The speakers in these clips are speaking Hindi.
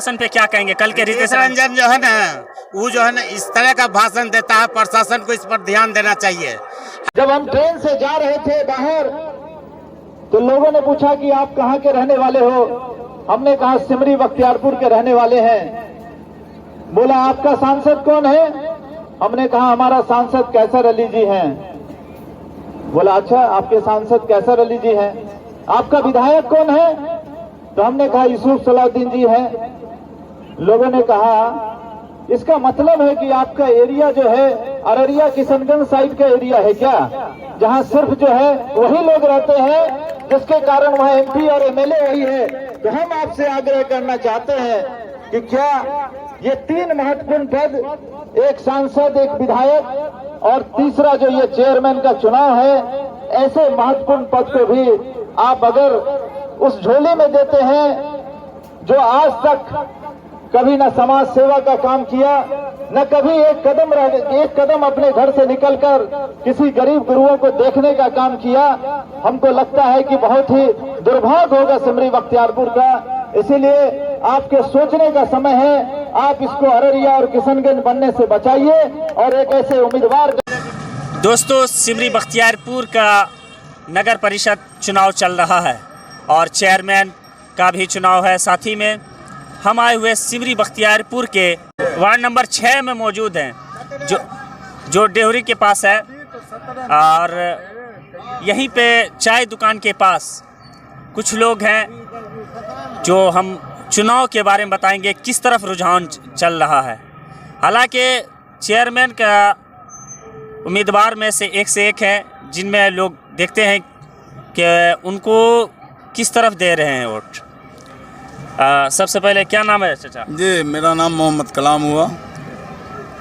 भाषण पे क्या कहेंगे? कल के रितेश रंजन जो है ना, वो जो है ना इस तरह का भाषण देता है, प्रशासन को इस पर ध्यान देना चाहिए। जब हम ट्रेन से जा रहे थे बाहर तो लोगों ने पूछा कि आप कहाँ के रहने वाले हो। हमने कहा सिमरी बख्तियारपुर के रहने वाले हैं। बोला आपका सांसद कौन है? हमने कहा हमारा सांसद कैसर अली जी हैं। बोला अच्छा आपके सांसद कैसर अली जी हैं, आपका विधायक कौन है? तो हमने कहा यूसुफ सलाउद्दीन जी हैं। लोगों ने कहा इसका मतलब है कि आपका एरिया जो है अररिया किशनगंज साइड का एरिया है क्या, जहां सिर्फ जो है वही लोग रहते हैं जिसके कारण वहां एमपी और एमएलए वही है। तो हम आपसे आग्रह करना चाहते हैं कि क्या ये तीन महत्वपूर्ण पद, एक सांसद, एक विधायक और तीसरा जो ये चेयरमैन का चुनाव है, ऐसे महत्वपूर्ण पद को भी आप अगर उस झोली में देते हैं जो आज तक कभी न समाज सेवा का काम किया, न कभी एक कदम अपने घर से निकलकर किसी गरीब गुरुओं को देखने का काम किया, हमको लगता है कि बहुत ही दुर्भाग्य होगा सिमरी बख्तियारपुर का। इसीलिए आपके सोचने का समय है, आप इसको अररिया और किशनगंज बनने से बचाइए और एक ऐसे उम्मीदवार। दोस्तों, सिमरी बख्तियारपुर का नगर परिषद चुनाव चल रहा है और चेयरमैन का भी चुनाव है। साथ ही में हम आए हुए सिमरी बख्तियारपुर के वार्ड नंबर 6 में मौजूद हैं, जो डेहरी के पास है। और यहीं पे चाय दुकान के पास कुछ लोग हैं जो हम चुनाव के बारे में बताएंगे किस तरफ रुझान चल रहा है। हालांकि चेयरमैन का उम्मीदवार में से एक है जिनमें लोग देखते हैं कि उनको किस तरफ दे रहे हैं वोट। सबसे पहले क्या नाम है चाचा? जी, मेरा नाम मोहम्मद कलाम हुआ।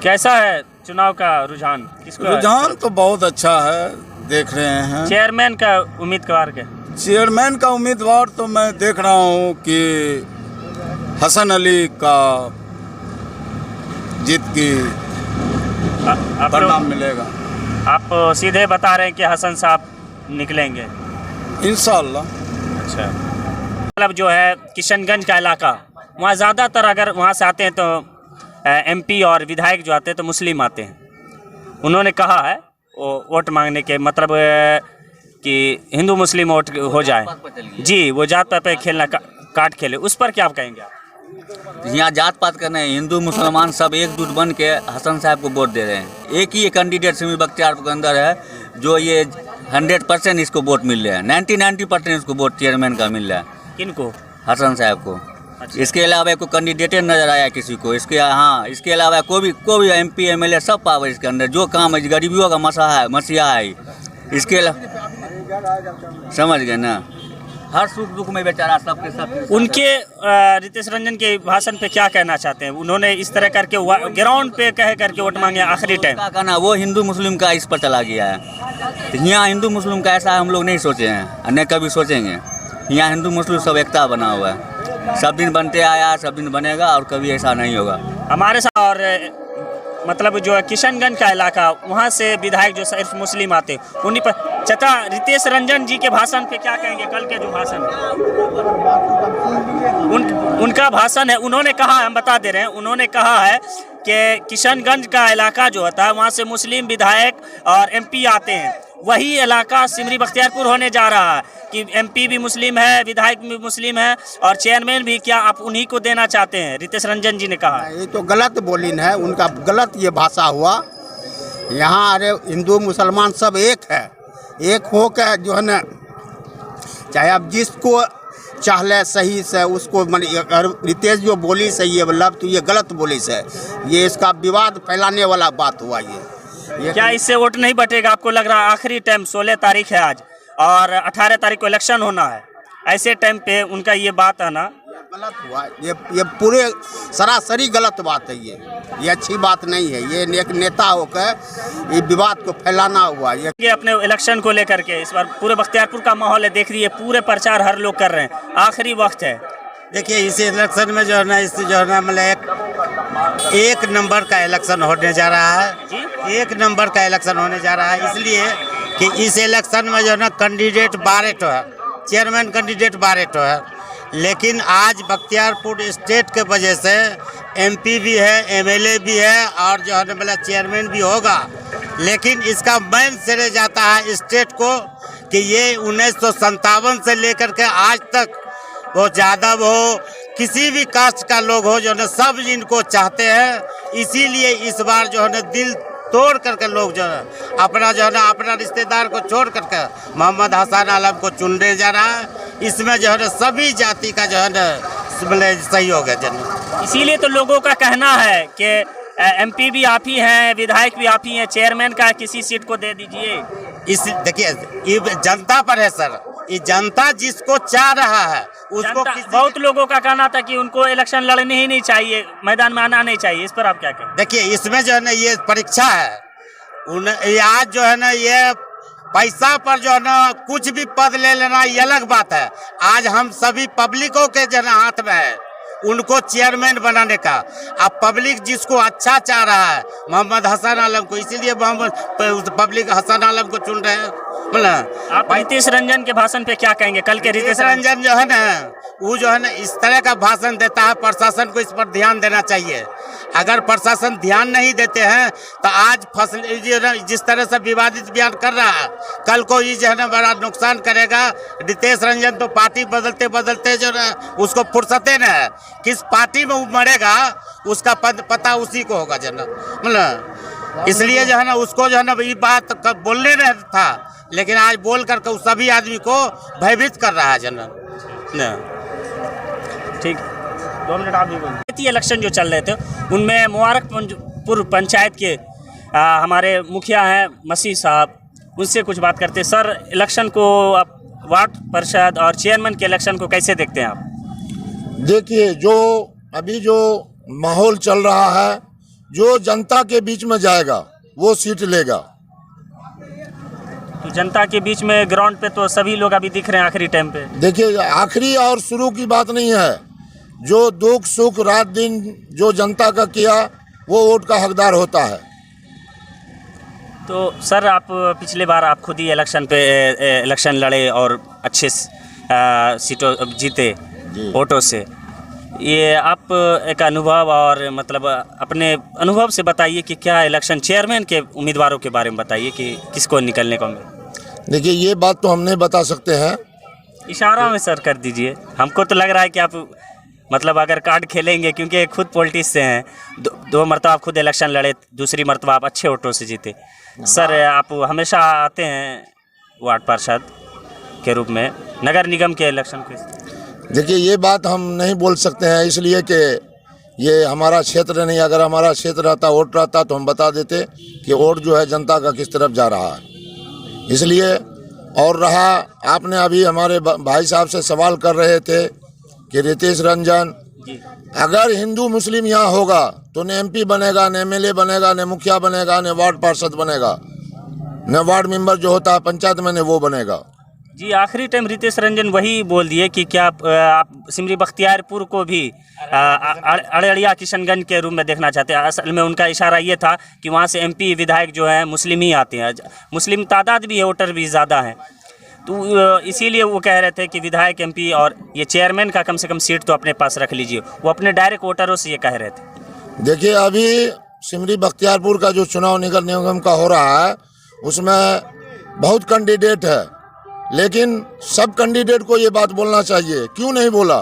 कैसा है चुनाव का रुझान? किसको? रुझान तो बहुत अच्छा है, देख रहे हैं। चेयरमैन का उम्मीदवार के? चेयरमैन का उम्मीदवार तो मैं देख रहा हूँ कि हसन अली का जीत की परिणाम मिलेगा। आप सीधे बता रहे हैं कि हसन साहब निकलेंगे इंशाअल्लाह। अच्छा, मतलब जो है किशनगंज का इलाका, वहाँ ज़्यादातर अगर वहाँ से आते हैं तो एमपी और विधायक जो आते हैं तो मुस्लिम आते हैं। उन्होंने कहा है वो वोट मांगने के मतलब कि हिंदू मुस्लिम वोट हो जाए। जी, वो जात पात पे खेलना काट खेले, उस पर क्या आप कहेंगे? यहाँ जात पात करना है, हिंदू मुसलमान सब एकजुट बन के हसन साहब को वोट दे रहे हैं। एक ही कैंडिडेट सिमरी बख्तियारपुर के अंदर है जो ये 100% इसको वोट मिल रहा है। 90% इसको वोट चेयरमैन का मिल रहा है। किनको? हसन साहब को। अच्छा। इसके अलावा कोई कैंडिडेट नजर आया किसी को? इसके अलावा कोई भी एमपी एमएलए सब पावर इसके अंदर। जो काम है गरीबियों का मसीहा है इसके अलावा, समझ गए ना, हर सुख दुख में बेचारा सबके सब। उनके रितेश रंजन के भाषण पे क्या कहना चाहते हैं? उन्होंने इस तरह करके ग्राउंड पे कह करके वोट मांगे आखिरी टाइम। क्या कहना, वो हिंदू मुस्लिम का इस पर चला गया है। यहाँ हिंदू मुस्लिम का ऐसा हम लोग नहीं सोचे हैं, न कभी सोचेंगे। यहाँ हिंदू मुस्लिम सब एकता बना हुआ है, सब दिन बनते आया, सब दिन बनेगा और कभी ऐसा नहीं होगा हमारे साथ। और मतलब जो है किशनगंज का इलाका, वहाँ से विधायक जो सिर्फ मुस्लिम आते, उन्हीं पर चाचा रितेश रंजन जी के भाषण पे क्या कहेंगे? कल के जो भाषण उनका भाषण है, उन्होंने कहा, हम बता दे रहे हैं, उन्होंने कहा है कि किशनगंज का इलाका जो होता है वहाँ से मुस्लिम विधायक और एमपी आते हैं, वही इलाका सिमरी बख्तियारपुर होने जा रहा है कि एमपी भी मुस्लिम है, विधायक भी मुस्लिम है और चेयरमैन भी। क्या आप उन्हीं को देना चाहते हैं? रितेश रंजन जी ने कहा। ये तो गलत बोलिन है, उनका गलत ये भाषा हुआ। यहाँ अरे हिंदू मुसलमान सब एक है, एक हो के जो है ना, चाहे आप जिसको चाहले सही से उसको, अगर रितेश जो बोली सही है मतलब, तो ये गलत बोली से, ये इसका विवाद फैलाने वाला बात हुआ। ये क्या इससे वोट नहीं बटेगा? आपको लग रहा है आखिरी टाइम 16 तारीख है आज और 18 तारीख को इलेक्शन होना है, ऐसे टाइम पे उनका ये बात है ना, गलत हुआ। ये पूरे सरासरी गलत बात है। ये अच्छी बात नहीं है। ये एक नेता होकर ये विवाद को फैलाना हुआ। ये अपने इलेक्शन को लेकर के इस बार पूरे बख्तियारपुर का माहौल है, देख रही है, पूरे प्रचार हर लोग कर रहे हैं, आखिरी वक्त है। देखिए, इस इलेक्शन में जो है ना, इस जो है ना मतलब एक नंबर का इलेक्शन होने जा रहा है। एक नंबर का इलेक्शन होने जा रहा है, इसलिए कि इस इलेक्शन में जो है ना कैंडिडेट 12 है, चेयरमैन कैंडिडेट 12 है। लेकिन आज बख्तियारपुर स्टेट के वजह से एमपी भी है, एमएलए भी है और जो है मतलब चेयरमैन भी होगा। लेकिन इसका मेन श्रेय जाता है स्टेट को कि ये 1957 से लेकर के आज तक वो यादव हो, किसी भी कास्ट का लोग हो, जो है सब इनको चाहते हैं। इसीलिए इस बार जो है दिल तोड़ करके लोग जो है अपना जो है ना अपना रिश्तेदार को छोड़ करके मोहम्मद हसन आलम को चुनने जा रहा है। इसमें जो है ना सभी जाति का जो है ना सहयोग है जन। इसीलिए तो लोगों का कहना है कि एमपी भी आप ही हैं, विधायक भी आप ही हैं, चेयरमैन का किसी सीट को दे दीजिए। इस देखिए ये जनता पर है सर, ये जनता जिसको चाह रहा है उसको बहुत लोगों का कहना था कि उनको इलेक्शन लड़ने ही नहीं चाहिए, मैदान में आना नहीं चाहिए। इस पर आप क्या कहें? देखिए इसमें जो है ना ये परीक्षा है। आज जो है ना ये पैसा पर जो है ना कुछ भी पद ले लेना ये अलग बात है। आज हम सभी पब्लिकों के जो है हाथ में है उनको चेयरमैन बनाने का। अब पब्लिक जिसको अच्छा चाह रहा है मोहम्मद हसन आलम को, इसीलिए मोहम्मद पब्लिक हसन आलम को चुन रहे हैं। आप रितेश रंजन के भाषण पे क्या कहेंगे? कल के रितेश रंजन जो है ना वो जो है ना इस तरह का भाषण देता है, प्रशासन को इस पर ध्यान देना चाहिए। अगर प्रशासन ध्यान नहीं देते हैं तो आज फसल जिस तरह से विवादित बयान कर रहा है, कल को ये जो है ना बड़ा नुकसान करेगा। रितेश रंजन तो पार्टी बदलते बदलते जो है उसको फुर्सते न है, किस पार्टी में वो मरेगा उसका पता उसी को होगा जो मतलब। इसलिए जो है ना उसको जो है ना ये बात बोलने नहीं था, लेकिन आज बोल करके सभी आदमी को भयभीत कर रहा है जना। ठीक, 2 मिनट आप भी बोलिए। इलेक्शन जो चल रहे थे उनमें मुबारकपुर पंचायत के हमारे मुखिया हैं मसीह साहब, उनसे कुछ बात करते हैं। सर, इलेक्शन को आप वार्ड परिषद और चेयरमैन के इलेक्शन को कैसे देखते हैं आप? देखिए, जो अभी जो माहौल चल रहा है, जो जनता के बीच में जाएगा वो सीट लेगा। तो जनता के बीच में ग्राउंड पे तो सभी लोग अभी दिख रहे हैं आखिरी टाइम पे। देखिए, आखिरी और शुरू की बात नहीं है। जो दुख सुख रात दिन जो जनता का किया वो वोट का हकदार होता है। तो सर, आप पिछले बार आप खुद ही इलेक्शन लड़े और अच्छे सीटों जीते वोटों से। ये आप एक अनुभव और मतलब अपने अनुभव से बताइए कि क्या इलेक्शन चेयरमैन के उम्मीदवारों के बारे में बताइए कि किसको निकलने को मिले। देखिए, ये बात तो हम नहीं बता सकते हैं, इशारा में सर कर दीजिए। हमको तो लग रहा है कि आप मतलब अगर कार्ड खेलेंगे, क्योंकि खुद पॉलिटिक्स से हैं। दो मरतबा आप खुद इलेक्शन लड़े, दूसरी मरतबा आप अच्छे वोटों से जीते। सर, आप हमेशा आते हैं वार्ड पार्षद के रूप में नगर निगम के इलेक्शन को। देखिए, ये बात हम नहीं बोल सकते हैं, इसलिए कि ये हमारा क्षेत्र नहीं। अगर हमारा क्षेत्र रहता, वोट रहता, तो हम बता देते कि वोट जो है जनता का किस तरफ जा रहा है। इसलिए और रहा, आपने अभी हमारे भाई साहब से सवाल कर रहे थे कि रितेश रंजन अगर हिंदू मुस्लिम यहाँ होगा तो न एमपी बनेगा, न एमएलए बनेगा, न मुखिया बनेगा, न वार्ड पार्षद बनेगा, न वार्ड मेंबर जो होता है पंचायत में, न वो बनेगा। जी, आखिरी टाइम रितेश रंजन वही बोल दिए कि क्या आप सिमरी बख्तियारपुर को भी अड़िया किशनगंज के रूप में देखना चाहते हैं। असल में उनका इशारा ये था कि वहाँ से एमपी विधायक जो है मुस्लिम ही आते हैं, मुस्लिम तादाद भी है, वोटर भी ज़्यादा हैं। तो इसीलिए वो कह रहे थे कि विधायक, एमपी और ये चेयरमैन का कम से कम सीट तो अपने पास रख लीजिए। वो अपने डायरेक्ट वोटरों से ये कह रहे थे। देखिए, अभी सिमरी बख्तियारपुर का जो चुनाव नगर निगम का हो रहा है उसमें बहुत कैंडिडेट है, लेकिन सब कैंडिडेट को ये बात बोलना चाहिए। क्यों नहीं बोला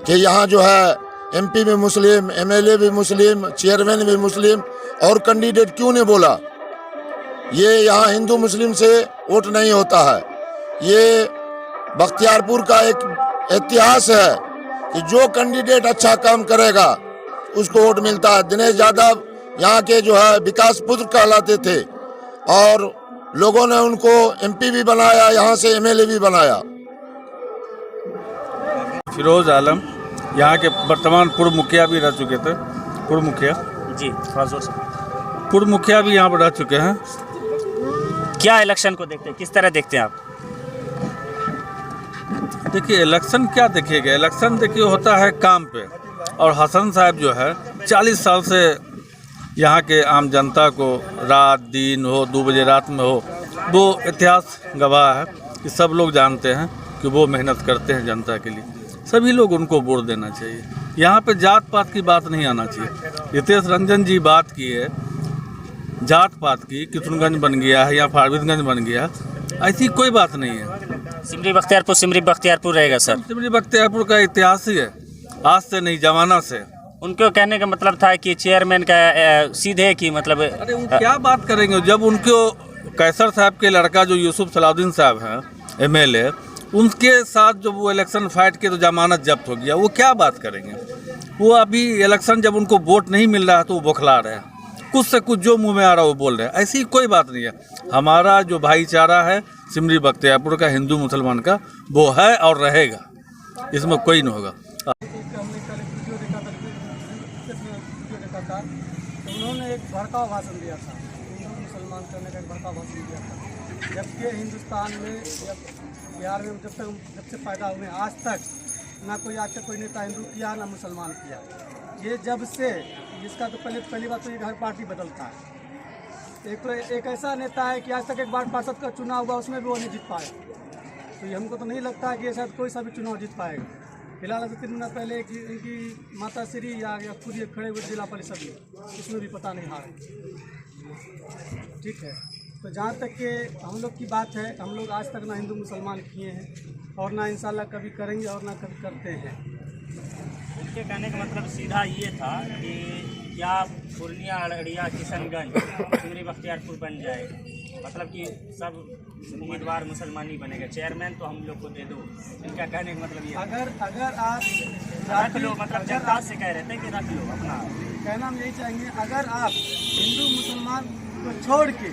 कि यहाँ जो है एमपी भी मुस्लिम, एमएलए भी मुस्लिम, चेयरमैन भी मुस्लिम, और कैंडिडेट क्यों नहीं बोला? ये यहाँ हिंदू मुस्लिम से वोट नहीं होता है। ये बख्तियारपुर का एक इतिहास है कि जो कैंडिडेट अच्छा काम करेगा उसको वोट मिलता है। दिनेश यादव यहाँ के जो है विकास पुत्र कहलाते थे और लोगों ने उनको एमपी भी बनाया, यहाँ से एमएलए भी बनाया। फिरोज आलम यहाँ के वर्तमान पूर्व मुखिया भी रह चुके थे। पूर्व मुखिया जी, थोड़ा जोर से। पूर्व मुखिया भी यहाँ पर रह चुके हैं। क्या इलेक्शन को देखते हैं, किस तरह देखते हैं आप? देखिए, इलेक्शन क्या देखिएगा, इलेक्शन देखिए होता है काम पे। और हसन साहब जो है 40 साल से यहाँ के आम जनता को रात दिन हो, 2 बजे रात में हो, वो इतिहास गवाह है कि सब लोग जानते हैं कि वो मेहनत करते हैं जनता के लिए। सभी लोग उनको वोट देना चाहिए। यहाँ पे जात पात की बात नहीं आना चाहिए। रितेश रंजन जी बात की है जात पात की, किशनगंज बन गया है या फारबिसगंज बन गया, ऐसी कोई बात नहीं है। सिमरी बख्तियारपुर रहेगा सर। सिमरी बख्तियारपुर का इतिहास ही है, आज से नहीं जमाना से। उनको कहने का मतलब था कि चेयरमैन का सीधे की मतलब अरे वो क्या बात करेंगे जब उनको कैसर साहब के लड़का जो यूसुफ सलाउद्दीन साहब हैं MLA, उनके साथ जब वो इलेक्शन फाइट किए तो जमानत जब्त हो गया, वो क्या बात करेंगे। वो अभी इलेक्शन जब उनको वोट नहीं मिल रहा है तो वो बौखला रहे हैं, कुछ से कुछ जो मुंह में आ रहा है वो बोल रहे हैं। ऐसी कोई बात नहीं है। हमारा जो भाईचारा है सिमरी बख्तियारपुर का, हिंदू मुसलमान का, वो है और रहेगा, इसमें कोई नहीं होगा। उन्होंने एक भड़काऊ भाषण दिया था, हिंदू मुसलमान करने का एक भड़काऊ भाषण दिया था। जबकि हिंदुस्तान में या बिहार में जब से पैदा हुए आज तक ना कोई आज तक कोई नेता हिंदू किया ना मुसलमान किया। ये जब से जिसका तो पहली बात तो ये हर पार्टी बदलता है। एक ऐसा नेता है कि आज तक एक बार पार्षद का चुनाव हुआ उसमें भी वो नहीं जीत पाया। तो ये हमको तो नहीं लगता है कि शायद कोई सा भी चुनाव जीत पाएगा। फिलहाल अभी 3 महीना पहले इनकी माता श्री या खुद ये खड़े हुए जिला परिषद में, इसमें भी पता नहीं हारे। ठीक है, तो जहाँ तक कि हम लोग की बात है, हम लोग आज तक ना हिंदू मुसलमान किए हैं और ना इंशाल्लाह कभी करेंगे और ना कभी करते हैं। उनके कहने का मतलब सीधा ये था कि क्या पूर्णिया, अररिया, किशनगंज, सिमरी बख्तियारपुर बन जाएगा, मतलब कि सब उम्मीदवार मुसलमान ही बनेगा, चेयरमैन तो हम लोग को दे दो। इनका कहने का मतलब ये अगर आप रख लो, मतलब जनता से कह रहे थे कि रख लो अपना। कहना हम यही चाहेंगे, अगर आप हिंदू मुसलमान को छोड़ के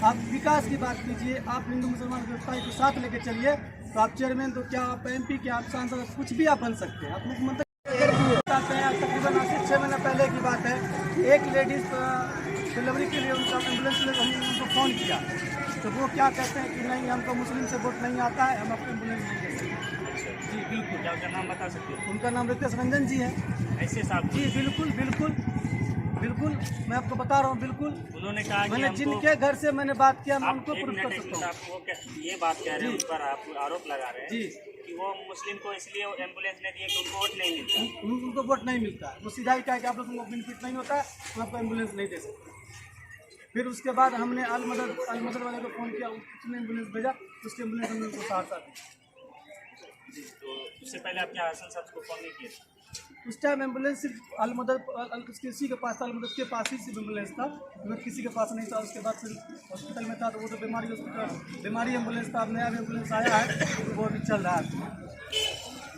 आप विकास की बात कीजिए, आप हिंदू मुसलमान व्यवस्था को साथ लेके चलिए, तो आप चेयरमैन तो क्या, आप MP क्या, आप सांसद, कुछ भी आप बन सकते हैं। आप मुख्यमंत्री तकरीबन 6 महीना पहले की बात है, एक लेडीज़ डिलीवरी के लिए उनका एम्बुलेंस में हमने उनको फ़ोन किया, तो वो क्या कहते हैं कि नहीं हमको मुस्लिम से वोट नहीं आता है, हम आपको एम्बुलेंस नहीं दे सकते। जी बिल्कुल, क्या उनका नाम बता सकते हो? उनका नाम रितेश रंजन जी है। ऐसे साहब जी बिल्कुल बिल्कुल बिल्कुल, मैं आपको बता रहा हूँ। बिल्कुल उन्होंने कहा कि मैंने जिनके घर से मैंने बात किया मैं उनको प्रूफ कर सकता हूँ। आप ये बात कह रहे हैं, उस पर आप आरोप लगा रहे हैं जी कि वो मुस्लिम को इसलिए एम्बुलेंस नहीं दिए कि उनको वोट नहीं मिलता। उनको वोट नहीं मिलता, वो सीधा ही कहा कि आप लोगों को बेनिफिट नहीं होता है, हम आपको एम्बुलेंस नहीं दे सकते। फिर उसके बाद हमने अल मदद वाले को फ़ोन किया, उसने एम्बुलेंस भेजा, उसकी एम्बुलेंस हमने उनको सहरसा दी। तो उससे पहले आप क्या हसन साहब को फ़ोन नहीं किए? उस टाइम एम्बुलेंस सिर्फ अल मदद किसी के पास था, अल मदद के पास ही सिर्फ एम्बुलेंस था, मगर किसी के पास नहीं था। उसके बाद फिर हॉस्पिटल में था, तो वो तो बीमारी एम्बुलेंस था। अब नया एम्बुलेंस आया है, तो वो अभी चल रहा है।